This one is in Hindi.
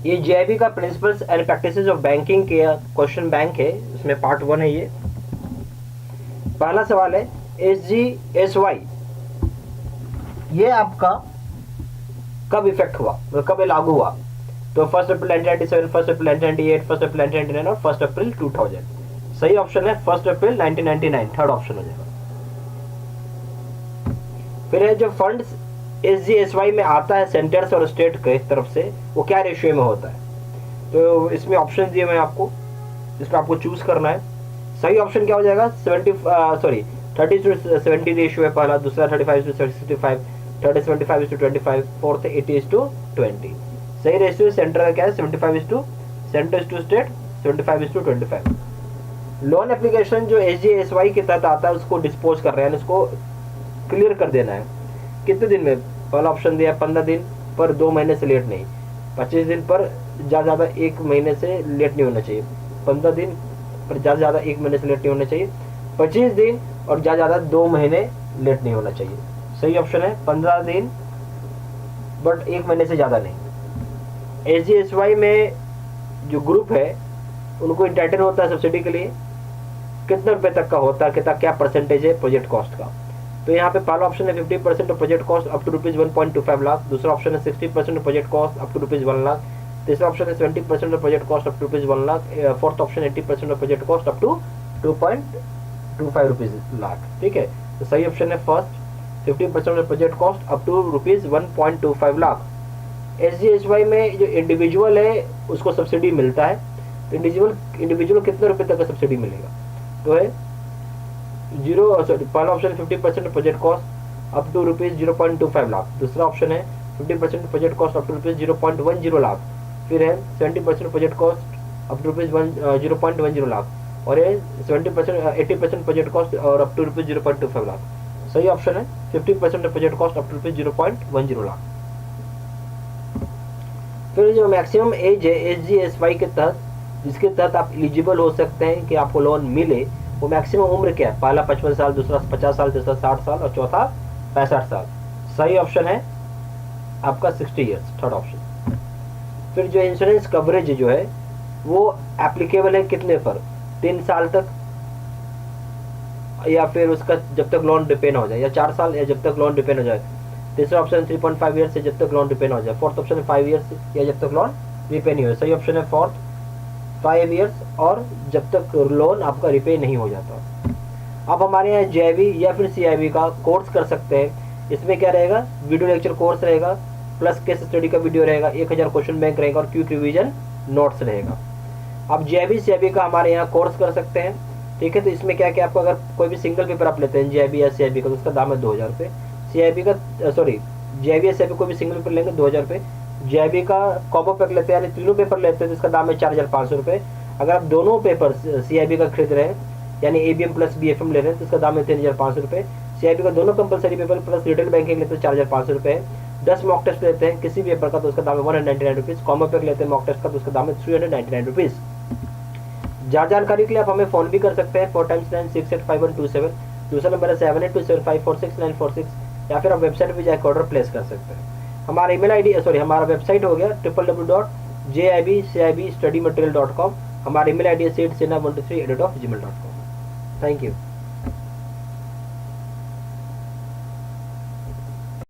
ये JAIIB का principles and practices of banking के क्वेश्चन बैंक है, इसमें पार्ट 1 है ये। पहला सवाल है SGSY ये आपका कब इफेक्ट हुआ, कब लागू हुआ? तो 1 अप्रैल 1997, 1 अप्रैल 1998, 1 अप्रैल 1999 और 1 अप्रैल 2000। सही ऑप्शन है 1 अप्रैल 1999, थर्ड ऑप्शन हो जाएगा। फिर है जो फंड्स SGSY में आता है सेंटर्स और स्टेट के तरफ से, वो क्या रेशियो में होता है? तो इसमें ऑप्शन दिए मैं आपको, इसमें आपको चूज करना है। सही ऑप्शन क्या हो जाएगा? 30:70 रेशियो है पहला, दूसरा 35:65, थर्ड 75:25, फोर्थ 80:20। सही रेशियो सेंटर का क्या है? 75 centre to state, 75:25। Loan application जो SGSY के तहत आता है उसको डिस्पोज कर रहे हैं, उसको क्लियर कर देना है कितने दिन में? पहला ऑप्शन दिया 15 दिन पर 2 महीने से लेट नहीं, 25 दिन पर ज़्यादा 1 महीने से लेट नहीं होना चाहिए, 15 दिन पर ज़्यादा 1 महीने से लेट नहीं होना चाहिए, 25 दिन और ज़्यादा 2 महीने लेट नहीं होना चाहिए। सही ऑप्शन है 15 दिन बट 1 महीने से ज़्यादा नहीं। SGSY में जो ग्रुप है उनको इंटाइटल होता है सब्सिडी के लिए, कितने रुपए तक का होता है, क्या परसेंटेज है प्रोजेक्ट कॉस्ट का? तो यहाँ पे पहला ऑप्शन है 50% of project cost up to ₹1.25 lakh, दूसरा ऑप्शन है 60% of project cost up to ₹1 lakh, तीसरा ऑप्शन है 70% of project cost up to ₹1 lakh, fourth option 80% of project cost up to ₹2.25 lakh. ठीक है, तो सही ऑप्शन है first 50% of project cost up to ₹1.25 lakh. SGSY में जो इंडिविजुअल है उसको सब्सिडी मिलता है, तो इंडिविजुअल कितने रुपए तक का सब्सिडी मिलेगा? तो है पहला option 50% project cost up to ₹0.25 lakh, दूसरा ऑप्शन है 50% project cost up to ₹0.10 lakh, फिर है 70% project cost up to ₹0.10 lakh, और ये 80% प्रोजेक्ट कॉस्ट और अप टू ₹0.25 लाख। सही ऑप्शन है 50% project cost up to ₹0.10 lakh. फिर जो मैक्सिमम एज है SGSY के तहत, जिसके तहत आप एलिजिबल हो सकते हैं कि आपको लोन मिले, वो मैक्सिमम उम्र क्या है? पहला 55 साल, दूसरा 50 साल, तीसरा 60 साल और चौथा 65 साल। सही ऑप्शन है आपका 60 ईयर्स, थर्ड ऑप्शन। फिर जो इंश्योरेंस कवरेज जो है वो एप्लीकेबल है कितने पर? 3 साल तक, या फिर उसका जब तक लोन रिपेन हो जाए, या 4 साल, या जब तक लोन रिपेन हो जाए। तीसरा ऑप्शन 3.5 ईयर्स से जब तक लोन रिपेन हो जाए, फोर्थ ऑप्शन 5 ईयर्स या जब तक लोन रिपेन नहीं हो। सही ऑप्शन है फोर्थ 5 ईयर्स और जब तक लोन आपका रिपे नहीं हो जाता। आप हमारे यहाँ JAIIB या फिर CAIIB का कोर्स कर सकते हैं। इसमें क्या रहेगा? वीडियो लेक्चर कोर्स रहेगा, प्लस केस स्टडी का वीडियो रहेगा, 1000 क्वेश्चन बैंक रहेगा और क्विक रिवीजन नोट्स रहेगा। आप JAIIB CAIIB का हमारे यहाँ कोर्स कर सकते हैं। ठीक है, तो इसमें क्या क्या आपको अगर कोई भी सिंगल पेपर आप लेते हैं JAIIB या CAIIB का, तो उसका दाम है 2000 रुपये। JAIIB या CAIIB कोई भी सिंगल पेपर लेंगे 2000 रुपये। JAIIB का कॉम्बो पैक लेते हैं, यानी तीनों पेपर लेते हैं, तो इसका दाम है 4500 रुपये। अगर आप दोनों पेपर CAIIB का खरीद रहे हैं, यानी ABM प्लस BFM ले रहे हैं, तो इसका दाम है 3500 रुपये। CAIIB का दोनों compulsory paper plus retail banking लेते हैं 4500 रुपये। 10 मॉक टेस्ट लेते हैं किसी भी पेपर का, तो उसका दाम है 199 रुपीज़। कॉम्बो पैक लेते हैं मॉक टेस्ट का, तो उसका दाम है 399 रुपीज़। ज़्यादा जानकारी के लिए आप हमें फ़ोन भी कर सकते हैं 4x9685127। दूसरा नंबर है 7827546946, या फिर आप वेबसाइट पर जाकर ऑर्डर प्लेस कर सकते हैं। हमारा email ID हमारा वेबसाइट हो गया www.jaibstudymaterial.com। हमारा email ID है seedsena123@gmail.com। Thank you.